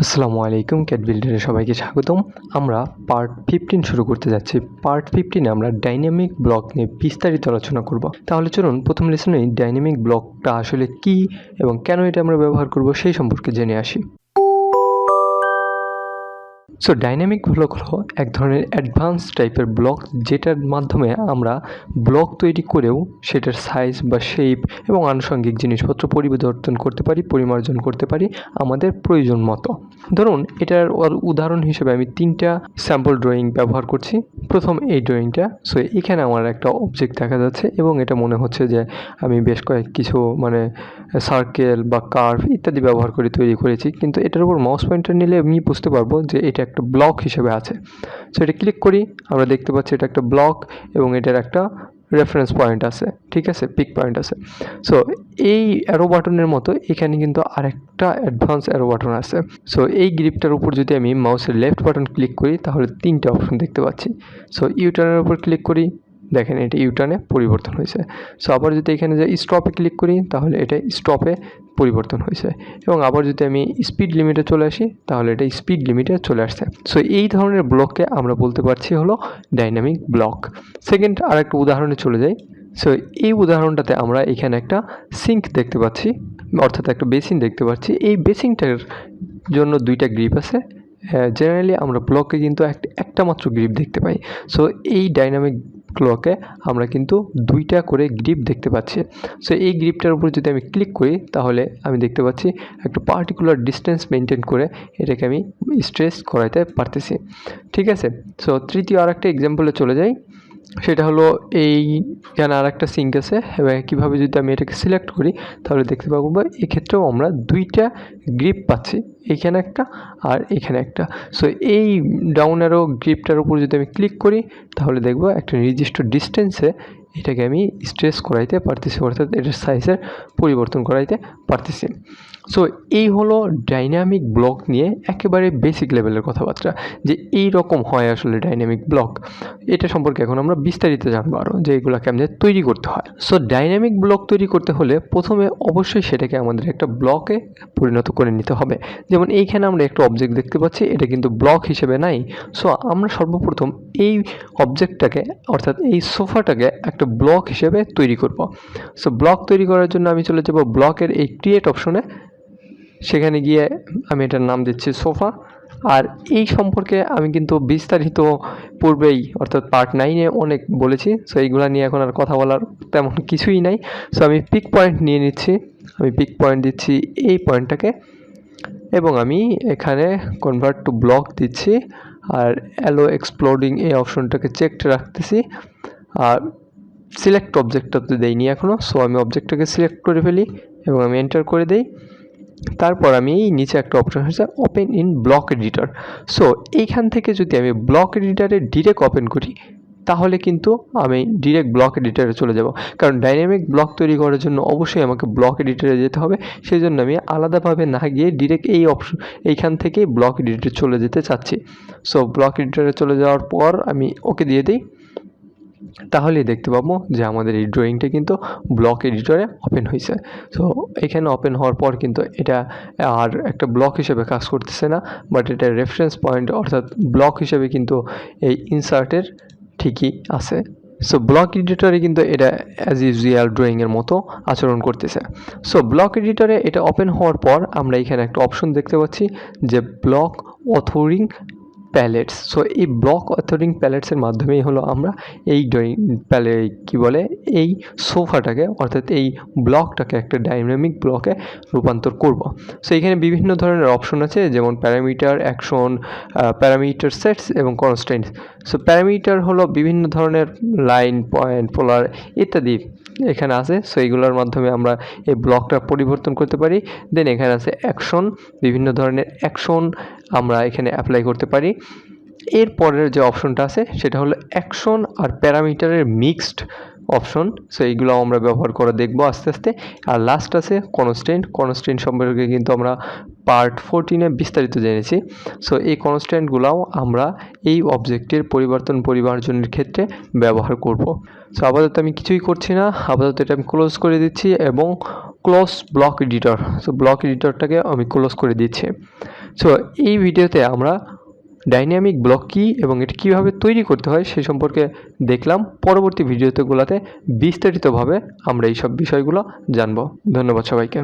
আসসালামু আলাইকুম, ক্যাড বিল্ডারে সবাইকে স্বাগতম। আমরা পার্ট 15 শুরু করতে যাচ্ছি। পার্ট 15 আমরা ডাইনামিক ব্লক নিয়ে বিস্তারিত আলোচনা করব। তাহলে চলুন প্রথম লেসনেই ডাইনামিক ব্লকটা আসলে কি এবং কেন এটা আমরা ব্যবহার করব সেই সম্পর্কে জেনে আসি। সো ডাইনামিক ব্লক হলো এক ধরনের অ্যাডভান্স টাইপের ব্লক, যেটার মাধ্যমে আমরা ব্লক তৈরি করেও সেটার সাইজ বা শেপ এবং আনুষঙ্গিক জিনিসপত্র পরিবর্তন করতে পারি, পরিমার্জন করতে পারি আমাদের প্রয়োজন মতো। ধরুন এটার উদাহরণ হিসেবে আমি 3টা স্যাম্পল ড্রয়িং ব্যবহার করছি। প্রথম এই ড্রয়িংটা, সো এখানে আমার একটা অবজেক্ট দেখা যাচ্ছে এবং এটা মনে হচ্ছে যে আমি বেশ কিছু সার্কেল বা কার্ভ ইত্যাদি ব্যবহার করে তৈরি করেছি, কিন্তু এটার উপর মাউস পয়েন্টার নিলে আমি বুঝতে পারবো যে এটা একটা ব্লক হিসেবে আছে। সো এটা ক্লিক করি, আমরা দেখতে পাচ্ছি এটা একটা ব্লক এবং এটার একটা রেফারেন্স পয়েন্ট আছে, ঠিক আছে, পিক পয়েন্ট আছে। সো এই অ্যারো বাটনের মতো এখানে কিন্তু আরেকটা অ্যাডভান্স অ্যারো বাটন আছে। সো এই গ্রিপটার উপর যদি আমি মাউসের লেফট বাটন ক্লিক করি তাহলে 3টে অপশন দেখতে পাচ্ছি। সো ইউটার্নের উপর ক্লিক করি, দেখেন এটা ইউটার্নে পরিবর্তন হয়েছে। সো আবার যদি এখানে যে স্টপে ক্লিক করি তাহলে এটা স্টপে পরিবর্তন হয়েছে, এবং আবার যদি আমি স্পিড লিমিটে চলে আসি তাহলে এটা স্পিড লিমিটে চলে আসছে। সো এই ধরনের ব্লককে আমরা বলতে পারছি হলো ডাইনামিক ব্লক। সেকেন্ড আরেকটা উদাহরণে চলে যাই। সো এই উদাহরণটাতে আমরা এখানে একটা সিঙ্ক দেখতে পাচ্ছি, অর্থাৎ একটা বেসিন দেখতে পাচ্ছি। এই বেসিনটার জন্য 2টা গ্রিপ আছে। জেনারেলি আমরা ব্লকে কিন্তু একটা মাত্র গ্রিপ দেখতে পাই। সো এই ডাইনামিক ব্লকে আমরা কিন্তু 2টা করে গ্রিপ দেখতে পাচ্ছি। সো এই গ্রিপটার উপর যদি আমি ক্লিক করি তাহলে আমি দেখতে পাচ্ছি একটা পার্টিকুলার ডিস্টেন্স মেনটেন করে এটাকে আমি স্ট্রেস করাইতে পারতেছি, ঠিক আছে। সো তৃতীয় আরেকটা এক্সাম্পলে চলে যাই। সেটা হলো এইখানে আরেকটা সিঙ্ক আছে, এবং কীভাবে যদি আমি এটাকে সিলেক্ট করি তাহলে দেখতে পাবো এক্ষেত্রেও আমরা 2টা গ্রিপ পাচ্ছি, এখানে একটা আর এখানে একটা। সো এই ডাউন অ্যারো গ্রিপটার উপর যদি আমি ক্লিক করি তাহলে দেখব একটা নির্দিষ্ট ডিস্টেন্সে এটাকে আমি স্ট্রেস করাইতে পারতেছি, অর্থাৎ এটার সাইজের পরিবর্তন করাইতে পারতেছি। সো এই হলো ডাইনামিক ব্লক নিয়ে একেবারে বেসিক লেভেলের কথাবার্তা, যে এই রকম হয় আসলে ডাইনামিক ব্লক। এটা সম্পর্কে এখন আমরা বিস্তারিত জানবো আরও, যে এগুলো কেমনে তৈরি করতে হয়। সো ডাইনামিক ব্লক তৈরি করতে হলে প্রথমে অবশ্যই সেটাকে আমাদের একটা ব্লকে পরিণত করে নিতে হবে। যেমন এইখানে আমরা একটা অবজেক্ট দেখতে পাচ্ছি, এটা কিন্তু ব্লক হিসেবে নাই। সো আমরা সর্বপ্রথম এই অবজেক্টটাকে, অর্থাৎ এই সোফাটাকে একটা ব্লক হিসেবে তৈরি করব। সো ব্লক তৈরি করার জন্য আমি চলে যাব ব্লকের এই ক্রিয়েট অপশনে। সেখানে গিয়ে আমি এটার নাম দিচ্ছি সোফা। আর এই সম্পর্কে আমি কিন্তু বিস্তারিত পূর্বেই, অর্থাৎ পার্ট 9-এ অনেক বলেছি। সো এইগুলো নিয়ে এখন আর কথা বলার তেমন কিছুই নাই। সো আমি পিক পয়েন্ট নিয়ে নিচ্ছি, আমি পিক পয়েন্ট দিচ্ছি এই পয়েন্টটাকে, এবং আমি এখানে কনভার্ট টু ব্লক দিচ্ছি, আর অ্যালো এক্সপ্লোডিং এই অপশনটাকে চেকড রাখতেছি। আর সিলেক্ট অবজেক্টটা তো দেইনি এখনও। সো আমি অবজেক্টটাকে সিলেক্ট করে ফেলি এবং আমি এন্টার করে দিই। তারপর আমি এই নিচে একটা অপশন হচ্ছে open in block editor. So এইখান থেকে যদি আমি ব্লক এডিটারে ডিরেক্ট ওপেন করি তাহলে কিন্তু আমি ডিরেক্ট ব্লক এডিটরে চলে যাব, কারণ ডাইনামিক ব্লক তৈরি করার জন্য অবশ্যই আমাকে ব্লক এডিটরে যেতে হবে। সেই জন্য আমি আলাদাভাবে না গিয়ে ডিরেক্ট এই অপশন এইখান থেকেই ব্লক এডিটরে চলে যেতে চাচ্ছি। সো ব্লক এডিটরে চলে যাওয়ার পর আমি ওকে দিয়ে দিই, তাহলেই দেখতে পাবো যে আমাদের এই ড্রয়িংটা কিন্তু ব্লক এডিটরে ওপেন হয়েছে। সো এখানে ওপেন হওয়ার পর কিন্তু এটা আর একটা ব্লক হিসেবে কাজ করতেছে না, বাট এটা রেফারেন্স পয়েন্ট, অর্থাৎ ব্লক হিসেবে কিন্তু এই ইনসার্টের ঠিকই আছে। সো ব্লক এডিটরে কিন্তু এটা অ্যাজ ইউজুয়াল ড্রয়িংয়ের মতো আচরণ করতেছে। সো ব্লক এডিটরে এটা ওপেন হওয়ার পর আমরা এখানে একটা অপশন দেখতে পাচ্ছি যে ব্লক অথরিং প্যালেটস। সো এই ব্লক অথরিং প্যালেটসের মাধ্যমেই হলো আমরা এই ড্রয়িং এই সোফাটাকে, অর্থাৎ এই ব্লকটাকে একটা ডাইনামিক ব্লকে রূপান্তর করব। সো এখানে বিভিন্ন ধরনের অপশন আছে, যেমন প্যারামিটার, অ্যাকশন, প্যারামিটার সেটস এবং কনস্ট্যান্টস। সো প্যারামিটার হলো বিভিন্ন ধরনের লাইন, পয়েন্ট, পোলার ইত্যাদি এখানে আছে। সো এইগুলোর মাধ্যমে আমরা এই ব্লকটা পরিবর্তন করতে পারি। দেন এখানে আছে অ্যাকশন, বিভিন্ন ধরনের অ্যাকশন আমরা এখানে অ্যাপ্লাই করতে পারি। এরপরের যে অপশনটা আছে সেটা হলো অ্যাকশন আর প্যারামিটারের মিক্সড অপশন। সো এইগুলো আমরা ব্যবহার করে দেখব আস্তে আস্তে। আর লাস্ট আছে কনস্ট্যান্ট সম্পর্কে কিন্তু আমরা পার্ট 14-এ বিস্তারিত জেনেছি। সো এই কনস্ট্যান্টগুলোও আমরা এই অবজেক্টের পরিমার্জনের ক্ষেত্রে ব্যবহার করব। সো আপাতত আমি কিছুই করছি না, আপাতত এটা আমি ক্লোজ করে দিচ্ছি এবং close block editor. So block এডিটরটাকে আমি ক্লোজ করে দিচ্ছি। সো এই ভিডিওতে আমরা ডাইনামিক ব্লক কী এবং এটি কীভাবে তৈরি করতে হয় সে সম্পর্কে দেখলাম। পরবর্তী ভিডিওতেগুলোতে বিস্তারিতভাবে আমরা এই সব বিষয়গুলো জানব। ধন্যবাদ সবাইকে।